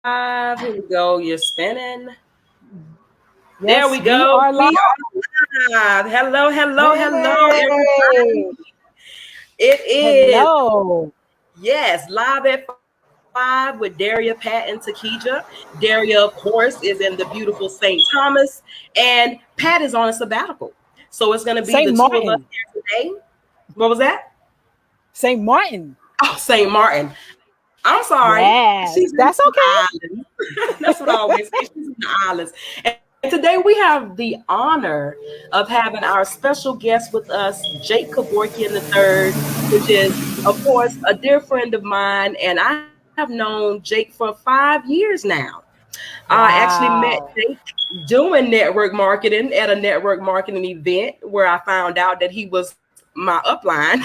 Here we go. You're spinning. Yes, There we go. Are live. We are live. Hello, hello, hello, Hey. everybody. It is, Hello. yes, live at 5 with Daria, Pat, and Tikeja. Daria, of course, is in the beautiful St. Thomas, and Pat is on a sabbatical. So it's going to be St. the two of us Martin. here today. What was that? St. Martin. Oh, St. Martin. I'm sorry. Yes, She's in that's the okay. islands. That's what I always say. She's in the islands. And today we have the honor of having our special guest with us, Jake Kevorkian III, which is, of course, a dear friend of mine. And I have known Jake for 5 years now. I actually met Wow. Jake doing network marketing at a network marketing event where I found out that he was my upline.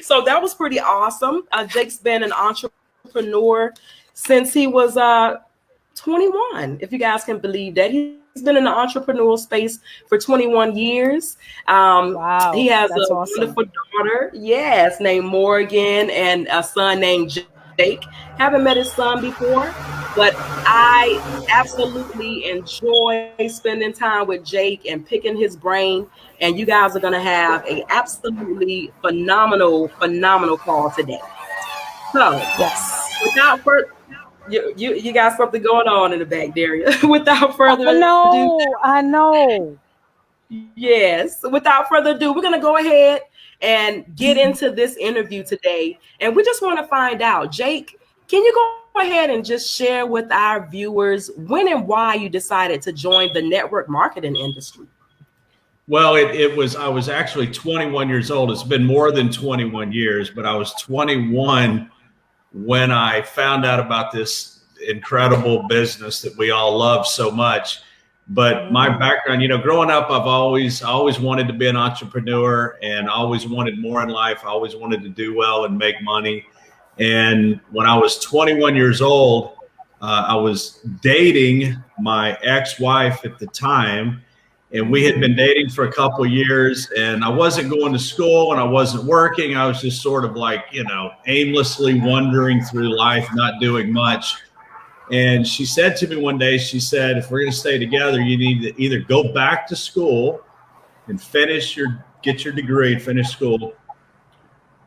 So that was pretty awesome. Jake's been an entrepreneur since he was 21, if you guys can believe that. He's been in the entrepreneurial space for 21 years. Wow. He has That's a awesome. wonderful daughter, yes, named Morgan, and a son named Jake. Haven't met his son before, but I absolutely enjoy spending time with Jake and picking his brain. And you guys are going to have a absolutely phenomenal call today. So, Yes. without further, you got something going on in the back, Daria. Without further I ado, know. I know. yes. Without further ado, we're gonna go ahead and get into this interview today, and we just want to find out, Jake, can you go ahead and just share with our viewers when and why you decided to join the network marketing industry? Well, I was actually 21 years old. It's been more than 21 years, but I was 21 when I found out about this incredible business that we all love so much. But my background, growing up, I always wanted to be an entrepreneur and always wanted more in life. I always wanted to do well and make money. And when I was 21 years old, I was dating my ex-wife at the time, and we had been dating for a couple of years, and I wasn't going to school and I wasn't working. I was just sort of like, aimlessly wandering through life, not doing much. And she said to me one day, she said, if we're going to stay together, you need to either go back to school and get your degree and finish school,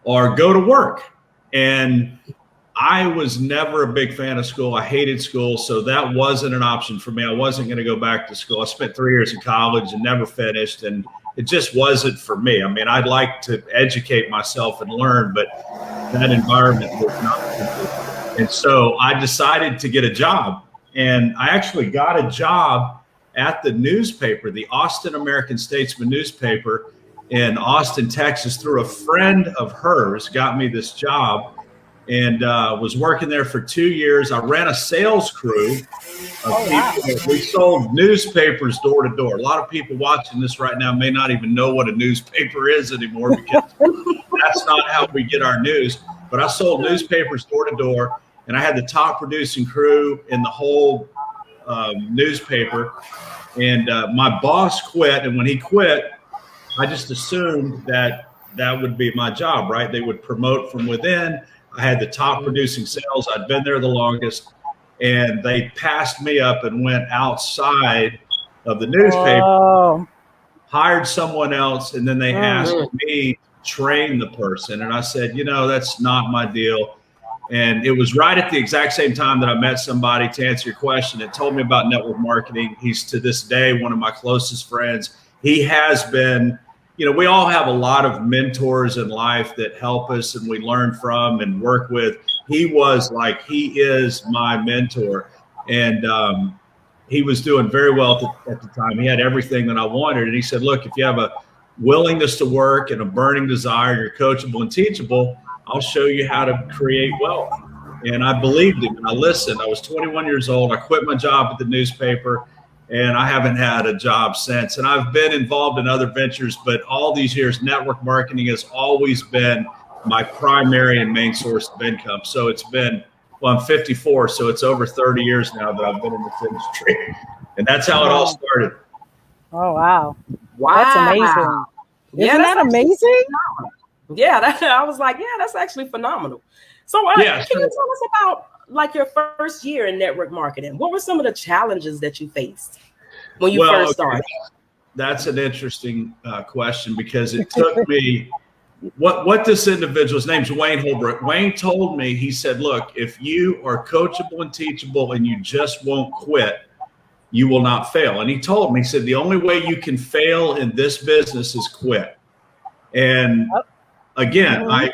or go to work. And I was never a big fan of school. I hated school. So that wasn't an option for me. I wasn't going to go back to school. I spent 3 years in college and never finished. And it just wasn't for me. I mean, I'd like to educate myself and learn, but that environment was not for me. And so I decided to get a job. And I actually got a job at the newspaper, the Austin American-Statesman newspaper in Austin, Texas, through a friend of hers, got me this job. And was working there for 2 years. I ran a sales crew of people. Wow. We sold newspapers door to door. A lot of people watching this right now may not even know what a newspaper is anymore, because that's not how we get our news. But I sold newspapers door to door, and I had the top producing crew in the whole newspaper. And my boss quit, and when he quit, I just assumed that would be my job, right? They would promote from within. I had the top producing sales. I'd been there the longest, and they passed me up and went outside of the newspaper, hired someone else, and then they asked me to train the person. And I said, that's not my deal. And it was right at the exact same time that I met somebody, to answer your question, that told me about network marketing. He's to this day one of my closest friends. He has been, we all have a lot of mentors in life that help us and we learn from and work with. He is my mentor. And he was doing very well at the time. He had everything that I wanted. And he said, look, if you have a willingness to work and a burning desire, you're coachable and teachable, I'll show you how to create wealth. And I believed him and I listened. I was 21 years old. I quit my job at the newspaper, and I haven't had a job since. And I've been involved in other ventures, but all these years, network marketing has always been my primary and main source of income. So it's been, I'm 54, so it's over 30 years now that I've been in this industry. And that's how it all started. Oh, wow. Wow. That's amazing. Isn't that amazing? Yeah, I was like, yeah, that's actually phenomenal. So can you tell us about like your first year in network marketing? What were some of the challenges that you faced when you first started? That's an interesting question, because it took me, what this individual's name's Wayne Holbrook. Wayne told me, he said, look, if you are coachable and teachable and you just won't quit, you will not fail. And he told me, he said, the only way you can fail in this business is quit. And again, I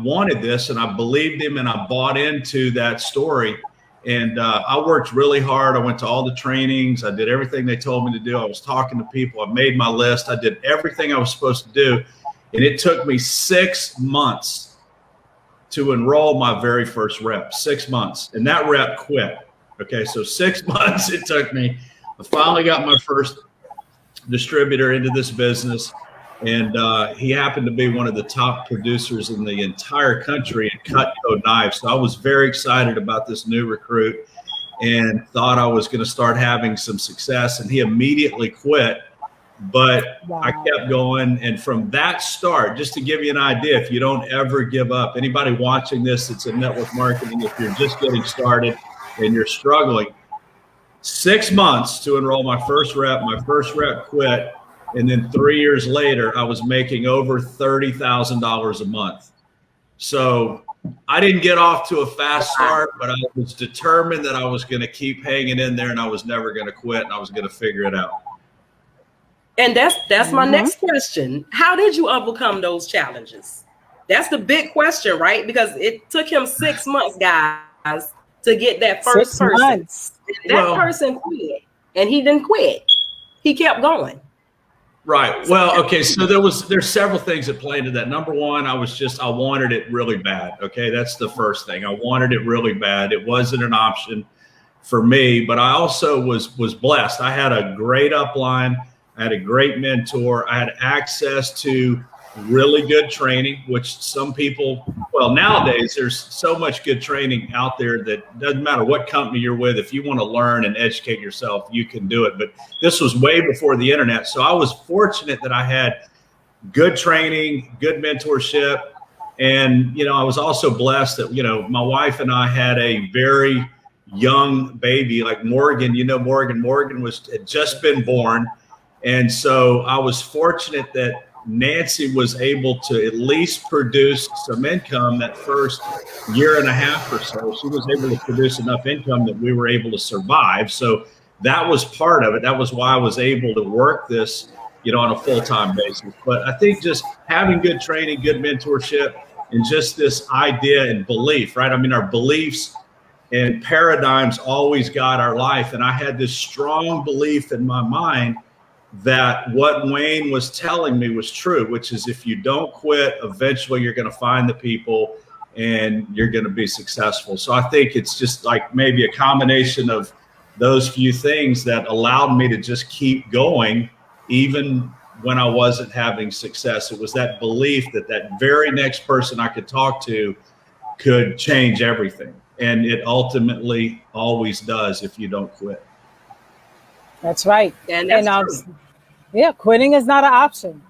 wanted this, and I believed him, and I bought into that story. And I worked really hard. I went to all the trainings. I did everything they told me to do. I was talking to people. I made my list. I did everything I was supposed to do. And it took me 6 months to enroll my very first rep, 6 months. And that rep quit. Okay, so 6 months it took me. I finally got my first distributor into this business. And he happened to be one of the top producers in the entire country in Cutco knives. So I was very excited about this new recruit and thought I was going to start having some success. And he immediately quit, but I kept going. And from that start, just to give you an idea, if you don't ever give up, anybody watching this that's in network marketing, if you're just getting started and you're struggling, 6 months to enroll my first rep quit. And then 3 years later, I was making over $30,000 a month. So I didn't get off to a fast start, but I was determined that I was going to keep hanging in there, and I was never going to quit, and I was going to figure it out. And that's my next question. How did you overcome those challenges? That's the big question, right? Because it took him 6 months, guys, to get that first 6 person. months. That person quit, and he didn't quit. He kept going. Right. Well, okay. So there's several things that play into that. Number one, I wanted it really bad. Okay. That's the first thing. I wanted it really bad. It wasn't an option for me, but I also was blessed. I had a great upline. I had a great mentor. I had access to really good training, which some people, well, nowadays there's so much good training out there that doesn't matter what company you're with. If you want to learn and educate yourself, you can do it. But this was way before the internet. So I was fortunate that I had good training, good mentorship. And, I was also blessed that, my wife and I had a very young baby like Morgan. Morgan had just been born. And so I was fortunate that Nancy was able to at least produce some income that first year and a half or so. She was able to produce enough income that we were able to survive. So that was part of it. That was why I was able to work this, on a full-time basis. But I think just having good training, good mentorship, and just this idea and belief, right? I mean, our beliefs and paradigms always guide our life. And I had this strong belief in my mind that what Wayne was telling me was true, which is if you don't quit, eventually you're going to find the people and you're going to be successful. So I think it's just like maybe a combination of those few things that allowed me to just keep going, even when I wasn't having success. It was that belief that that very next person I could talk to could change everything. And it ultimately always does if you don't quit. That's right. And quitting is not an option.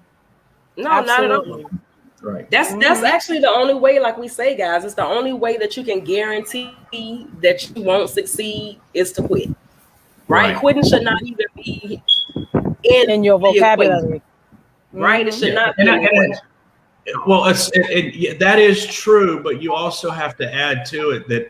No, Absolutely. not at all. Right. That's actually the only way, like we say, guys, it's the only way that you can guarantee that you won't succeed is to quit. Right? Quitting should not even be in your vocabulary. Right? It should not be. Well, that is true, but you also have to add to it that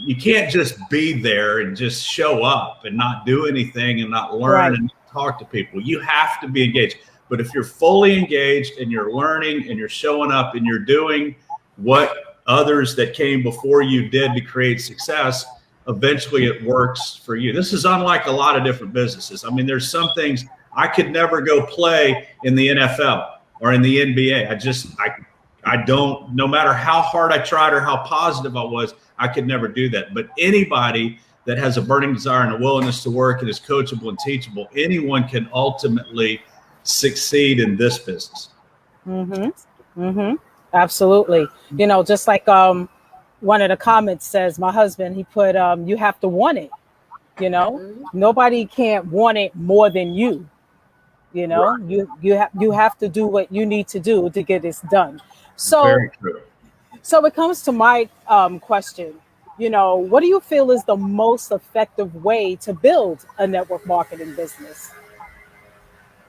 you can't just be there and just show up and not do anything and not learn and talk to people. You have to be engaged. But if you're fully engaged and you're learning and you're showing up and you're doing what others that came before you did to create success, eventually it works for you. This is unlike a lot of different businesses. I mean, there's some things I could never go play in the NFL or in the NBA. I don't, no matter how hard I tried or how positive I was, I could never do that. But anybody that has a burning desire and a willingness to work and is coachable and teachable, anyone can ultimately succeed in this business. Absolutely. Just like one of the comments says, my husband, he put, you have to want it. Nobody can't want it more than you. You have to do what you need to do to get this done. So, Very true. So it comes to my question. what do you feel is the most effective way to build a network marketing business?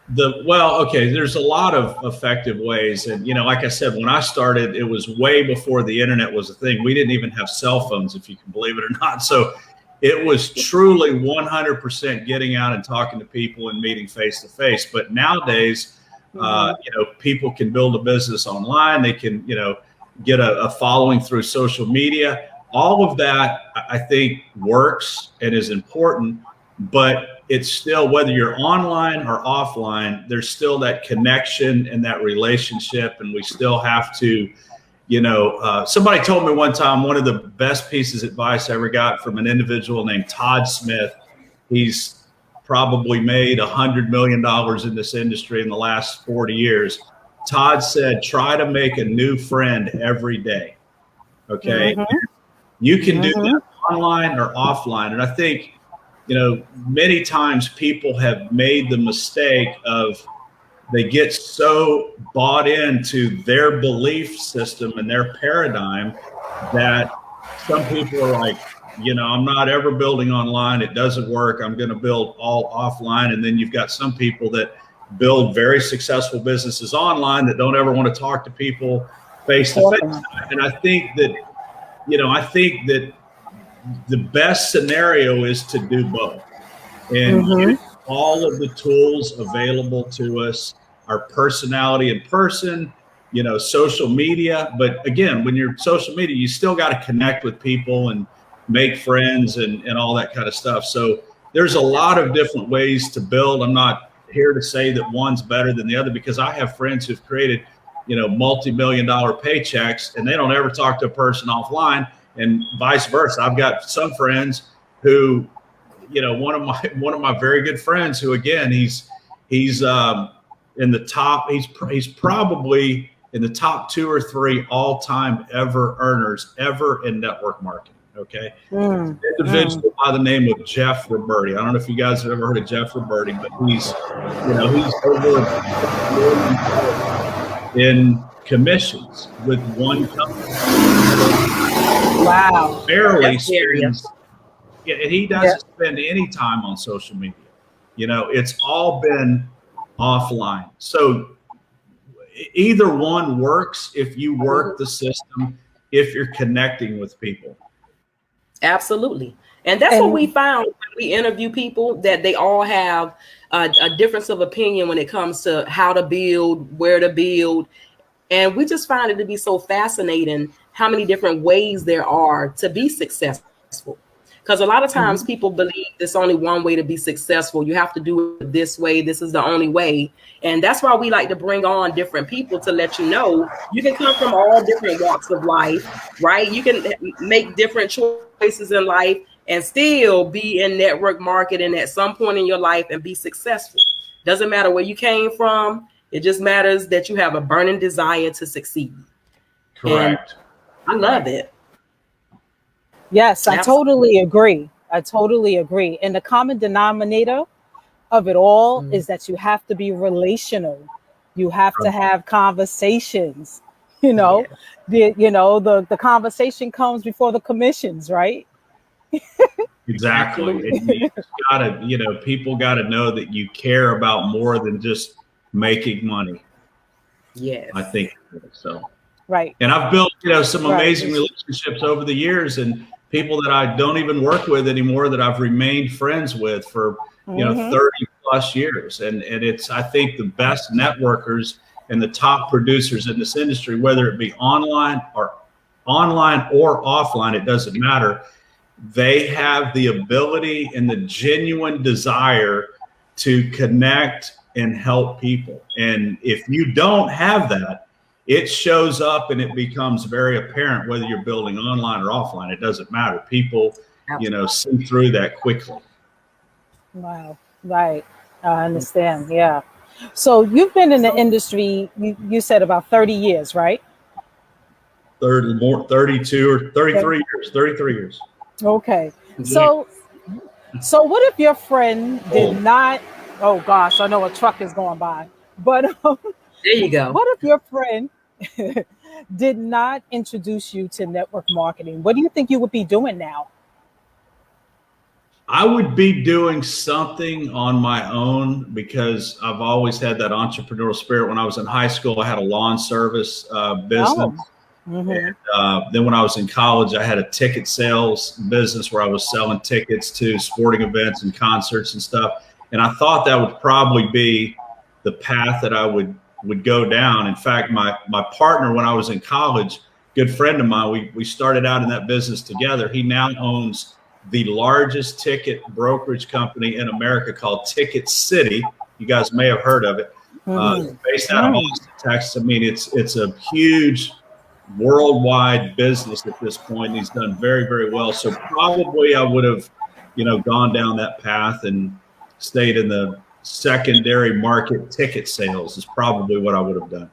There's a lot of effective ways. And, like I said, when I started, it was way before the internet was a thing. We didn't even have cell phones, if you can believe it or not. So it was truly 100% getting out and talking to people and meeting face to face. But nowadays, people can build a business online. They can, get a following through social media. All of that, I think, works and is important. But it's still, whether you're online or offline, there's still that connection and that relationship. And we still have to, somebody told me one time, one of the best pieces of advice I ever got from an individual named Todd Smith. He's probably made $100 million in this industry in the last 40 years. Todd said, try to make a new friend every day. Okay. Mm-hmm. You can do that online or offline. And I think, many times people have made the mistake of they get so bought into their belief system and their paradigm that some people are like, I'm not ever building online. It doesn't work. I'm going to build all offline. And then you've got some people that build very successful businesses online that don't ever want to talk to people face to face. And I think that the best scenario is to do both and use all of the tools available to us, our personality in person, social media. But again, when you're social media, you still got to connect with people and make friends and all that kind of stuff. So there's a lot of different ways to build. I'm not here to say that one's better than the other, because I have friends who've created, multi-million-dollar paychecks and they don't ever talk to a person offline. And vice versa. I've got some friends who, one of my very good friends who, again, he's in the top. He's probably in the top 2 or 3 all-time ever earners ever in network marketing. Okay, an individual by the name of Jeff Roberti. I don't know if you guys have ever heard of Jeff Roberti, but he's over in commissions with one company. Wow. Barely spends, and he doesn't spend any time on social media. It's all been offline. So either one works if you work the system, if you're connecting with people. Absolutely. And that's what we found when we interview people, that they all have a difference of opinion when it comes to how to build, where to build. And we just find it to be so fascinating how many different ways there are to be successful. Because a lot of times people believe there's only one way to be successful. You have to do it this way. This is the only way. And that's why we like to bring on different people to let you know you can come from all different walks of life, right? You can make different choices in life and still be in network marketing at some point in your life and be successful. Doesn't matter where you came from. It just matters that you have a burning desire to succeed. Correct. And I love it. Yes, I totally agree. And the common denominator of it all is that you have to be relational. You have to have conversations. The conversation comes before the commissions, right? Exactly. And you gotta, people got to know that you care about more than just making money. Yes. I think so. Right. And I've built, some amazing relationships over the years, and people that I don't even work with anymore that I've remained friends with for, 30 plus years. And I think the best networkers and the top producers in this industry, whether it be online or offline, it doesn't matter. They have the ability and the genuine desire to connect and help people. And if you don't have that, it shows up and it becomes very apparent whether you're building online or offline. It doesn't matter. People, see through that quickly. Wow. Right. I understand. Yeah. So you've been in the industry, you said about 30 years, right? 32 or 33 years, 33 years. Okay. So what if your friend did not, oh gosh, I know a truck is going by, but there you go. What if your friend did not introduce you to network marketing, what do you think you would be doing now? I would be doing something on my own because I've always had that entrepreneurial spirit. When I was in high school, I had a lawn service business. And, then when I was in college, I had a ticket sales business where I was selling tickets to sporting events and concerts and stuff. And I thought that would probably be the path that I would go down. In fact, my partner, when I was in college, good friend of mine, we started out in that business together. He now owns the largest ticket brokerage company in America called Ticket City. You guys may have heard of it. Based out of Austin, Texas. I mean, it's a huge worldwide business at this point. He's done very, very well. So probably I would have, gone down that path and stayed in the secondary market ticket sales is probably what I would have done.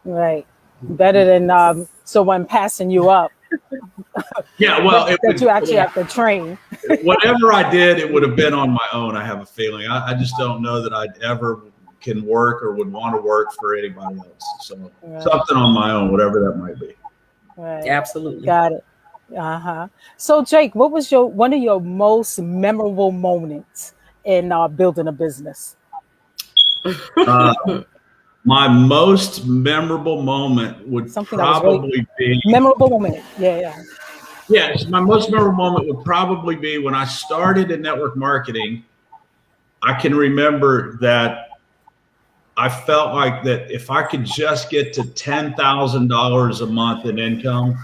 Right. Better than someone passing you up. Yeah, well, that you actually have to train. Whatever I did, it would have been on my own. I have a feeling. I just don't know that I'd ever can work or would want to work for anybody else. So something on my own, whatever that might be. Right. Absolutely. Got it. So Jake, what was one of your most memorable moments in building a business? My most memorable moment would probably be memorable moment. Yeah. Yes, my most memorable moment would probably be when I started in network marketing. I can remember that I felt like that if I could just get to $10,000 a month in income,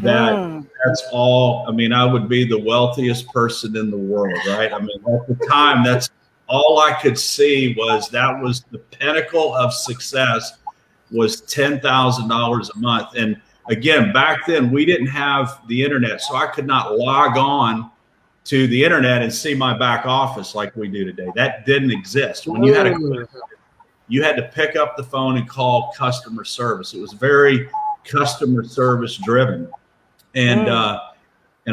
that's all. I mean, I would be the wealthiest person in the world, right? I mean, at the time, that's all I could see was that was the pinnacle of success was $10,000 a month. And again, back then we didn't have the internet, so I could not log on to the internet and see my back office like we do today. That didn't exist. When you had to pick up the phone and call customer service. It was very customer service driven. And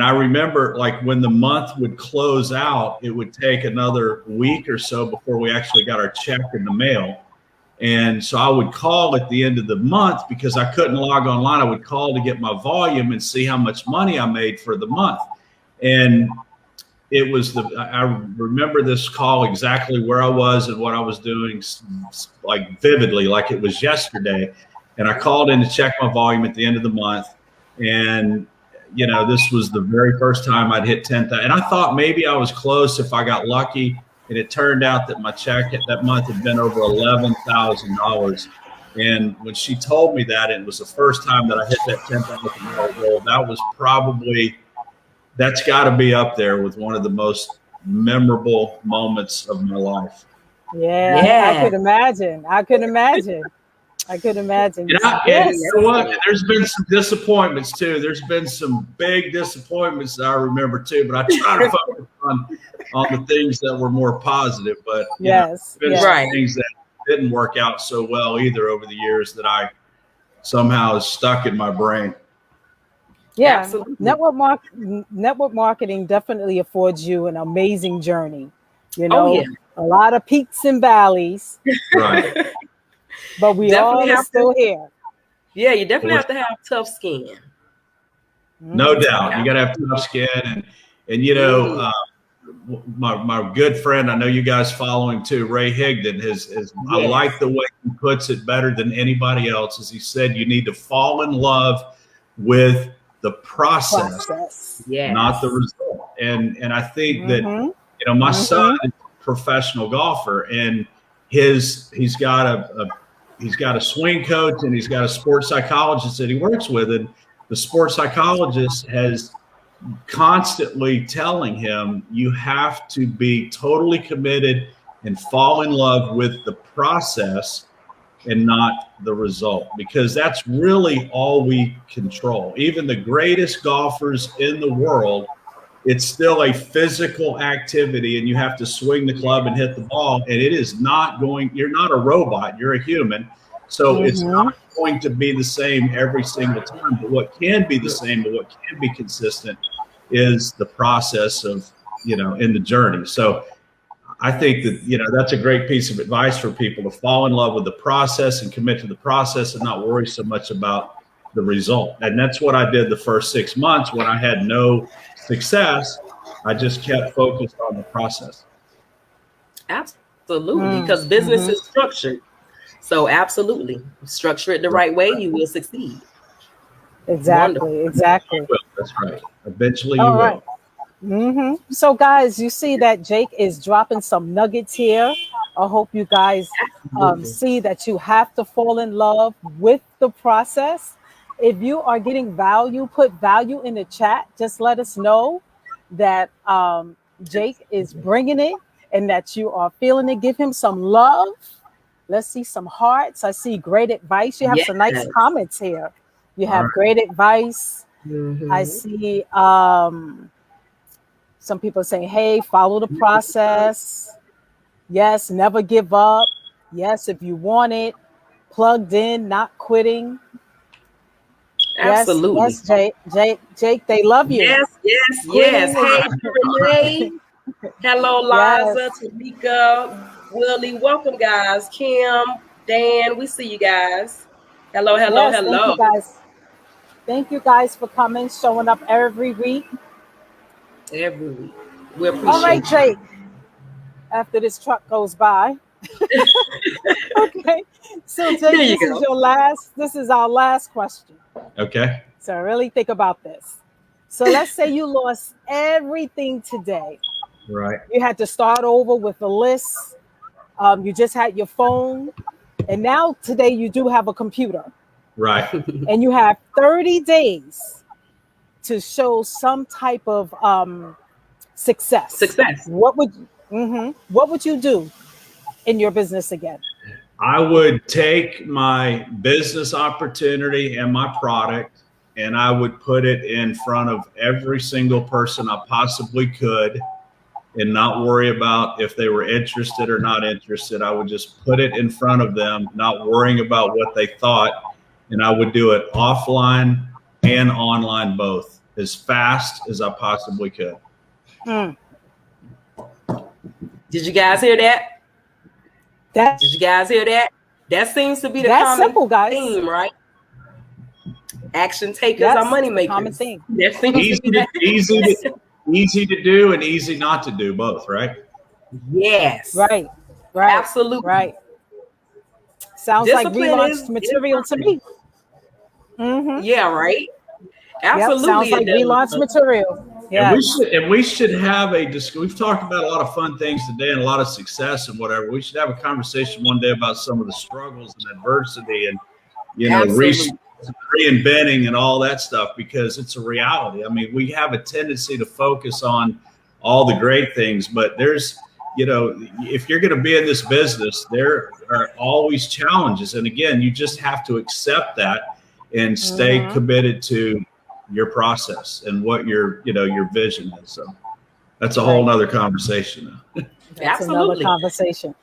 I remember like when the month would close out, it would take another week or so before we actually got our check in the mail. And so I would call at the end of the month because I couldn't log online. I would call to get my volume and see how much money I made for the month. And it was I remember this call exactly where I was and what I was doing, like vividly, like it was yesterday. And I called in to check my volume at the end of the month. And this was the very first time I'd hit 10,000. And I thought maybe I was close if I got lucky. And it turned out that my check that month had been over $11,000. And when she told me that, it was the first time that I hit that $10,000 goal. That was that's got to be up there with one of the most memorable moments of my life. Yeah. I could imagine. And you know what? There's been some disappointments too. There's been some big disappointments that I remember too. But I try to focus on the things that were more positive. But there's been some things that didn't work out so well either over the years that I somehow is stuck in my brain. Yeah, absolutely. Network marketing definitely affords you an amazing journey. A lot of peaks and valleys. Right. But we all are still here. Yeah, you definitely have to have tough skin. No doubt. You got to have tough skin. And my good friend, I know you guys follow him too, Ray Higdon, I like the way he puts it better than anybody else. As he said, you need to fall in love with the process. Not the result. And I think that, my son is a professional golfer and he's got a swing coach and he's got a sports psychologist that he works with. And the sports psychologist has constantly telling him, you have to be totally committed and fall in love with the process and not the result, because that's really all we control. Even the greatest golfers in the world, it's still a physical activity and you have to swing the club and hit the ball. And it is not you're not a robot, you're a human. So it's not going to be the same every single time. But what can be the same, but what can be consistent is the process of, in the journey. So I think that, that's a great piece of advice for people, to fall in love with the process and commit to the process and not worry so much about the result. And that's what I did the first 6 months when I had no success. I just kept focused on the process. Absolutely, because business is structured. So absolutely, structure it the right way, you will succeed. Exactly, Wonderful. exactly. That's right. Eventually you will. So guys, you see that Jake is dropping some nuggets here. I hope you guys see that you have to fall in love with the process. If you are getting value, put value in the chat. Just let us know that Jake is bringing it and that you are feeling it. Give him some love. Let's see some hearts. I see great advice. You have some nice comments here. You have great advice. I see some people saying, hey, follow the process. Yes, never give up. Yes, if you want it. Plugged in, not quitting. Absolutely. Yes, Jake, they love you. Yes. Hey, Renee. Hello, Liza, Tamika, Willie. Welcome, guys. Kim, Dan, we see you guys. Hello. Thank you, guys. Thank you guys for coming, showing up every week. We appreciate All right, Jake. After this truck goes by. Okay. So Jake, this is our last question. Okay. So really think about this. So let's say you lost everything today. Right. You had to start over with a list. You just had your phone. And now today you do have a computer. Right. And you have 30 days to show some type of success. What would you do in your business again? I would take my business opportunity and my product, and I would put it in front of every single person I possibly could, and not worry about if they were interested or not interested. I would just put it in front of them, not worrying about what they thought. And I would do it offline and online, both, as fast as I possibly could. Did you guys hear that? Did you guys hear that? That seems to be the common theme, right? Action takers are money makers. Common theme. Easy to do and easy not to do, both, right? Yes. Right. Absolutely. Right. Sounds discipline like relaunched material to me. Yeah, right. Absolutely. Sounds like relaunched material. Yeah. And we should have we've talked about a lot of fun things today and a lot of success and whatever. We should have a conversation one day about some of the struggles and adversity and, reinventing and all that stuff, because it's a reality. I mean, we have a tendency to focus on all the great things, but there's, if you're going to be in this business, there are always challenges. And again, you just have to accept that and stay committed to your process and what your vision is. So that's a whole nother conversation. That's another conversation.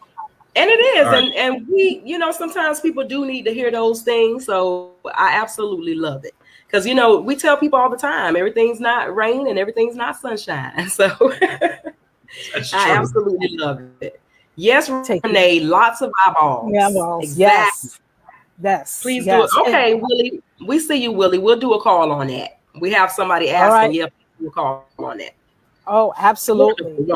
And it is. Right. And we, sometimes people do need to hear those things. So I absolutely love it. Because, we tell people all the time, everything's not rain and everything's not sunshine. So I absolutely love it. Yes, Renee, lots of eyeballs. Eyeballs. Exactly. Yes. Please do it. Okay, Willie. We see you, Willie. We'll do a call on that. We have somebody asking. Yep, we'll call on that. Oh, absolutely.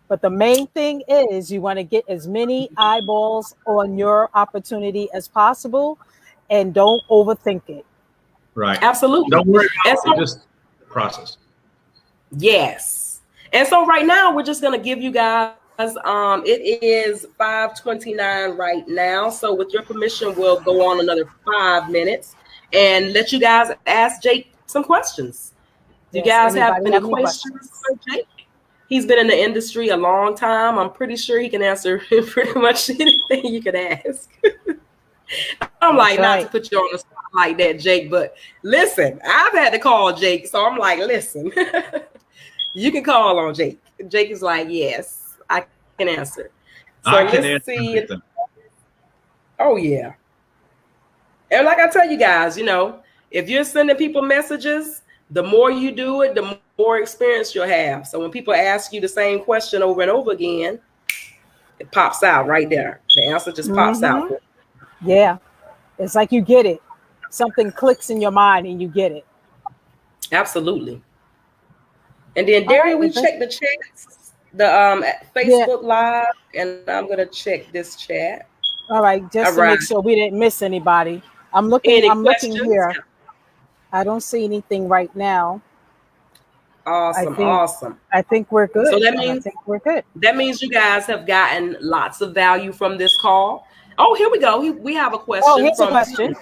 But the main thing is you want to get as many eyeballs on your opportunity as possible, and don't overthink it. Right. Absolutely. Don't worry about just the process. Yes. And so right now we're just going to give you guys, it is 5:29 right now. So with your permission, we'll go on another 5 minutes and let you guys ask Jake some questions. Do you guys have any questions for Jake? He's been in the industry a long time. I'm pretty sure he can answer pretty much anything you could ask. I'm like, not to put you on the spot like that, Jake, but listen, I've had to call Jake. So I'm like, listen, you can call on Jake. Jake is like, yes, I can answer. So I can answer everything. Oh, yeah. And like I tell you guys, if you're sending people messages, the more you do it, the more experience you'll have. So when people ask you the same question over and over again, it pops out right there. The answer just pops out. Yeah. It's like you get it. Something clicks in your mind and you get it. Absolutely. And then Daria, we check the chats, the Facebook Live, and I'm gonna check this chat. All right, just to make sure we didn't miss anybody. I'm looking here. I don't see anything right now. Awesome. I think we're good. So we're good. That means you guys have gotten lots of value from this call. Oh, here we go. We have a question. Oh, here's a question.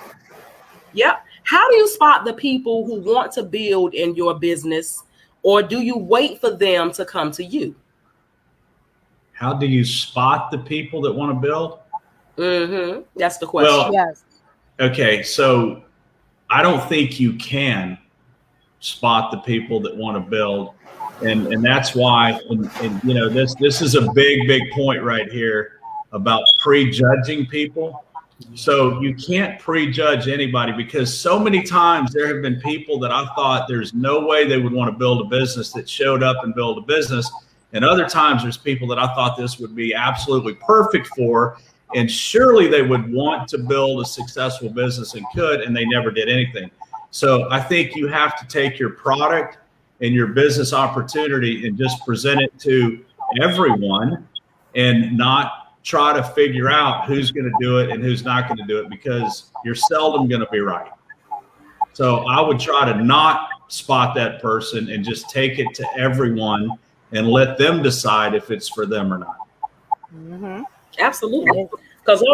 Yep. How do you spot the people who want to build in your business, or do you wait for them to come to you? How do you spot the people that want to build? That's the question. Well, yes. Okay, so I don't think you can spot the people that want to build, and that's why. And you know, this is a big point right here about prejudging people. So you can't prejudge anybody, because so many times there have been people that I thought there's no way they would want to build a business that showed up and build a business. And other times there's people that I thought this would be absolutely perfect for, and surely they would want to build a successful business and could, and they never did anything. So I think you have to take your product and your business opportunity and just present it to everyone, and not try to figure out who's going to do it and who's not going to do it, because you're seldom going to be right. So I would try to not spot that person and just take it to everyone and let them decide if it's for them or not. Absolutely. Because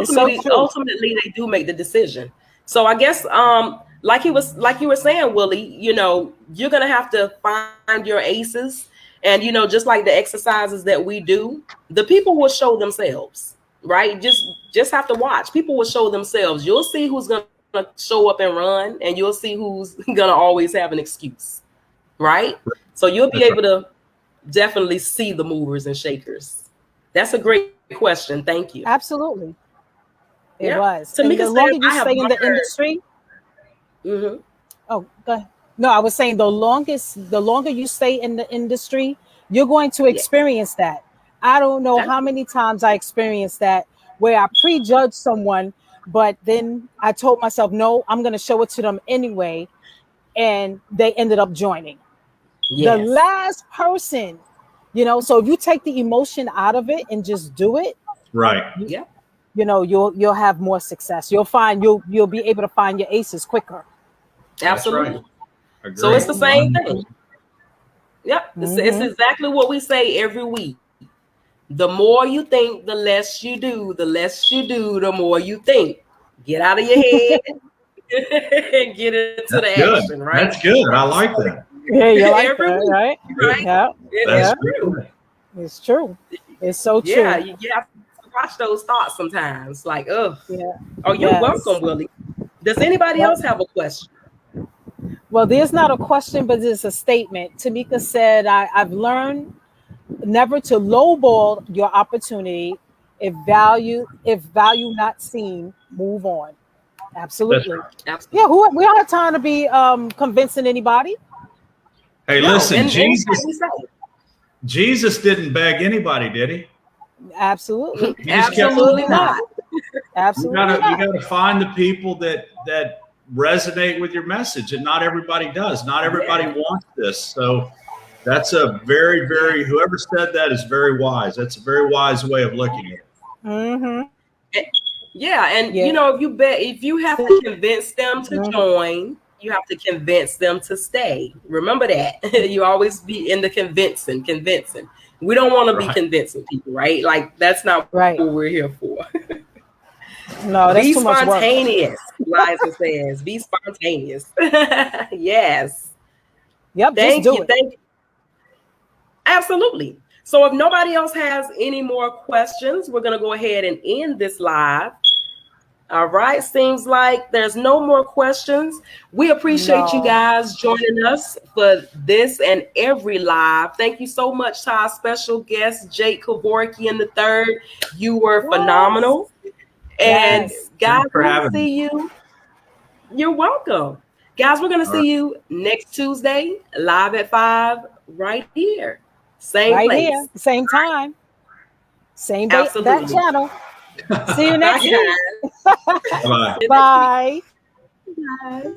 ultimately they do make the decision. So I guess like you were saying, Willie, you know, you're going to have to find your aces. And, you know, just like the exercises that we do, the people will show themselves, right? Just have to watch. People will show themselves. You'll see who's going to show up and run, and you'll see who's going to always have an excuse, right? So you'll be able to definitely see the movers and shakers. That's a great question. Thank you. Absolutely. It was. Tamika, the longer you stay in the industry. Oh, go ahead. No, I was saying the longer you stay in the industry, you're going to experience that. I don't know how many times I experienced that, where I prejudged someone, but then I told myself, no, I'm going to show it to them anyway. And they ended up joining. The last person, you know, so if you take the emotion out of it and just do it. Right. You know, you'll have more success. You'll be able to find your aces quicker. Absolutely. Right. So it's the same thing. Yep. It's exactly what we say every week. The more you think, the less you do. The less you do, the more you think. Get out of your head and get into the action, right? That's good. I like that. Yeah, you like that, right? Right? Yeah. True. It's true. It's so true. Yeah, you have to watch those thoughts sometimes. Like, oh, you're welcome, Willie. Does anybody else have a question? Well, there's not a question, but it's a statement. Tamika said, I've learned never to lowball your opportunity. If value not seen, move on. Absolutely. Yeah, we don't have time to be convincing anybody. Hey, listen, Jesus didn't beg anybody, did he? Absolutely. Absolutely not. Absolutely. You got to find the people that resonate with your message, and not everybody does. Not everybody wants this. So that's a very, very, whoever said that is very wise. That's a very wise way of looking at it. You know, if you have to convince them to join, you have to convince them to stay. Remember that. You always be in the convincing. We don't want to be convincing people, right? Like, that's not what we're here for. No, that's be too much work. Spontaneous. Liza says, be spontaneous. Yes. Yep. Thank you. Absolutely. So if nobody else has any more questions, we're going to go ahead and end this live. All right. Seems like there's no more questions. We appreciate you guys joining us for this and every live. Thank you so much to our special guest, Jake Kevorkian III. You were phenomenal. And guys, we'll see you. You're welcome. Guys, we're going to see you next Tuesday, live at 5, right here. Same right place. here, same time, same Absolutely. that channel. See you next week. Bye. Bye. Bye.